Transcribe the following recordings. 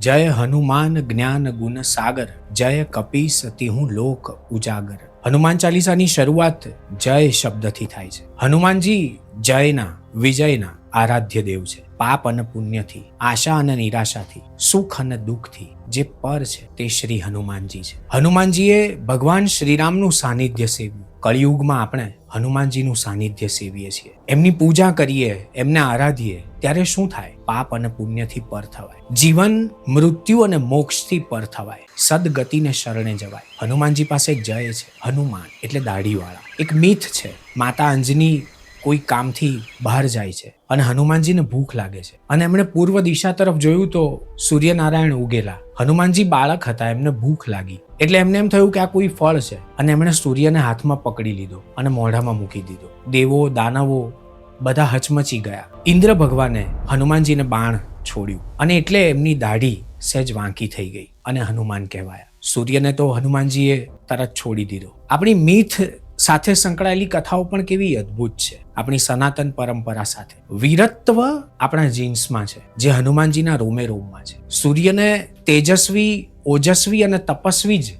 જય હનુમાન જ્ઞાન ગુણ સાગર, જય કપીસ તિહું લોક ઉજાગર. હનુમાન ચાલીસાની શરૂઆત જય શબ્દથી થાય છે. હનુમાનજી જયના, વિજયના આરાધ્ય દેવ છે. પાપ અને પુણ્યથી, આશા અને નિરાશાથી, સુખ અને દુઃખથી જે પર છે તે શ્રી હનુમાનજી છે. હનુમાનજીએ ભગવાન શ્રીરામનું સાનિધ્ય સેવ્યું. કળિયુગમાં આપણે હનુમાનજીનું સાનિધ્ય સેવીએ છીએ, એમની પૂજા કરીએ, એમને આરાધીએ, ત્યારે શું થાય? પાપ અને પુણ્યથી પર થવાય, જીવન મૃત્યુ અને મોક્ષથી પર થવાય, સદગતિને શરણે જવાય. હનુમાનજી પાસે જય છે. હનુમાન એટલે દાઢીવાળા. એક મિથ છે, માતા અંજની કોઈ કામથી બહાર જાય છે અને હનુમાનજીને ભૂખ લાગે છે અને એમણે પૂર્વ દિશા તરફ જોયું તો સૂર્યનારાયણ ઉગેલા. હનુમાનજી બાળક હતા, એમને ભૂખ લાગી એટલે એમને એમ થયું કે આ કોઈ ફળ છે અને એમણે સૂર્યને હાથમાં પકડી લીધો અને મોઢામાં મૂકી દીધો. દેવો દાનવો બધા હચમચી ગયા. ઇન્દ્ર ભગવાને હનુમાનજીને બાણ છોડ્યું અને એટલે એમની દાઢી સહેજ વાંકી થઈ ગઈ અને હનુમાન કહેવાયા. સૂર્યને તો હનુમાનજીએ તરત છોડી દીધો. આપણી મીથ સાથે સંકળાયેલી કથાઓ પણ કેવી અદ્ભુત છે. આપણી સનાતન પરંપરા સાથે વીરત્વ આપણા જીન્સમાં છે, જે હનુમાનજીના રોમે રોમમાં છે. સૂર્યને તેજસ્વી, ઓજસ્વી અને તપસ્વી જ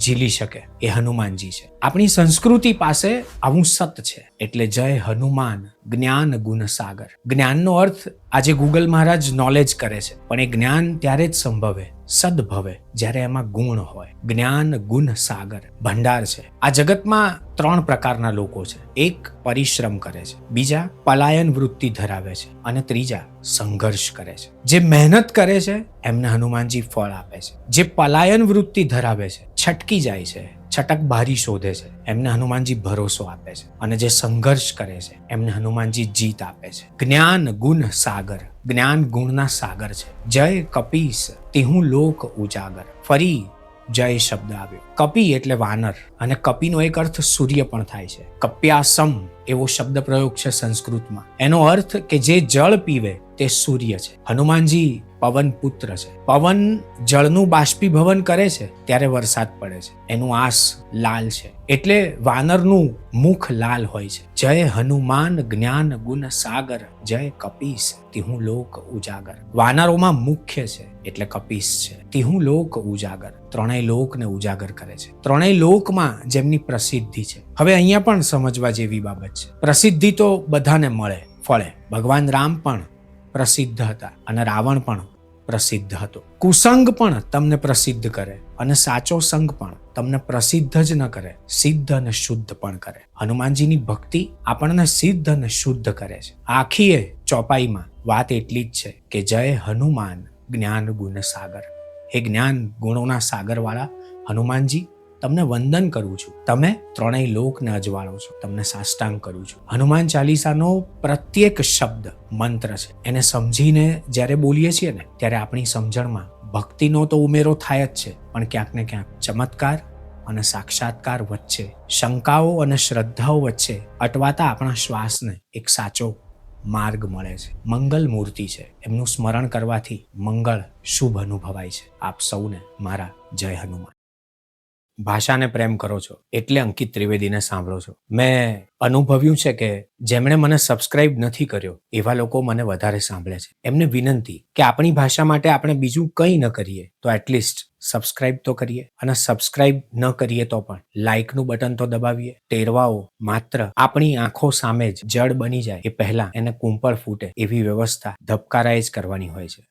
ઝીલી શકે એ હનુમાનજી છે. આપણી સંસ્કૃતિ પાસે આવું સત છે. એટલે જય હનુમાન જ્ઞાન ગુણ સાગર. જ્ઞાનનો અર્થ આજે ગૂગલ મહારાજ નોલેજ કરે છે, પણ એ જ્ઞાન ત્યારે જ સંભવે, સદભવે, જ્યારે એમાં ગુણ હોય. જ્ઞાન ગુણ સાગર ભંડાર છે. આ જગતમાં 3 પ્રકારના લોકો છે. એક પરિશ્રમ કરે છે, બીજા પલાયન વૃત્તિ ધરાવે છે અને ત્રીજા સંઘર્ષ કરે છે. જે મહેનત કરે છે એમને હનુમાનજી ફળ આપે છે. જે પલાયન વૃત્તિ ધરાવે છે, છટકી જાય છે, છટક બારી શોધે છે, એમને હનુમાનજી ભરોસો આપે છે. અને જે સંઘર્ષ કરે છે એમને હનુમાનજી જીત આપે છે. જ્ઞાન ગુણ સાગર, જ્ઞાન ગુણના સાગર છે. જય કપીસ તિહું લોક ઉજાગર. ફરી જય શબ્દ આવ્યો. કપી એટલે વાનર અને કપીનો એક અર્થ સૂર્ય પણ થાય છે. કપ્યાસમ એવો શબ્દ પ્રયોગ છે સંસ્કૃતમાં. એનો અર્થ કે જે જળ પીવે તે સૂર્ય છે. હનુમાનજી પવન પુત્ર છે. પવન જળનું બાષ્પીભવન કરે છે ત્યારે વરસાદ પડે છે. એનું આસ લાલ છે એટલે વાનરનું મુખ લાલ હોય છે. જય હનુમાન જ્ઞાન ગુણ સાગર, જય કપીસ તિહું લોક ઉજાગર. વાનરોમાં મુખ્ય છે એટલે કપીસ છે. તિહું લોક ઉજાગર, 3 લોકને ઉજાગર કરે છે. 3 લોકમાં જેમની પ્રસિદ્ધિ છે. હવે અહીંયા પણ સમજવા જેવી બાબત છે. પ્રસિદ્ધિ તો બધાને મળે, ફળે. ભગવાન રામ પણ પ્રસિદ્ધ હતા અને રાવણ પણ પ્રસિદ્ધ હતો. કુસંગ પણ તમને પ્રસિદ્ધ કરે અને સાચો સંગ પણ તમને પ્રસિદ્ધ જ ન કરે, સિદ્ધ અને શુદ્ધ પણ કરે. હનુમાનજીની ભક્તિ આપણને સિદ્ધ અને શુદ્ધ કરે છે. આખીએ ચોપાઈમાં વાત એટલી જ છે કે જય હનુમાન જ્ઞાન ગુણ સાગર. હે જ્ઞાન ગુણોના સાગરવાળા હનુમાનજી, તમને વંદન કરું છું. તમે 3 લોકને અજવાળો છો, તમને સાષ્ટાંગ કરું છું. હનુમાન ચાલીસાનો પ્રત્યેક શબ્દ મંત્ર છે. એને સમજીને જ્યારે બોલીએ છીએ ને ત્યારે આપણી સમજણમાં ભક્તિનો તો ઉમેરો થાય જ છે, પણ ક્યાંક ને ક્યાંક ચમત્કાર અને સાક્ષાત્કાર વચ્ચે, શંકાઓ અને શ્રદ્ધાઓ વચ્ચે અટવાતા આપણા શ્વાસને એક સાચો માર્ગ મળે છે. મંગલ મૂર્તિ છે, એમનું સ્મરણ કરવાથી મંગળ શુભ અનુભવાય છે. આપ સૌને મારા જય હનુમાન. ભાષાને પ્રેમ કરો છો એટલે અંકિત ત્રિવેદીને સાંભળો છો. મેં અનુભવ્યું છે કે જેમણે મને સબસ્ક્રાઇબ નથી કર્યો એવા લોકો મને વધારે સાંભળે છે. એમને વિનંતી કે આપણી ભાષા માટે આપણે બીજું કંઈ ન કરીએ તો એટલીસ્ટ સબસ્ક્રાઇબ તો કરીએ, અને સબસ્ક્રાઇબ ન કરીએ તો પણ લાઇકનું બટન તો દબાવીએ. ટેરવાઓ માત્ર આપણી આંખો સામે જ જડ બની જાય એ પહેલા એને કુંપળ ફૂટે એવી વ્યવસ્થા ધબકારાએ જ કરવાની હોય છે.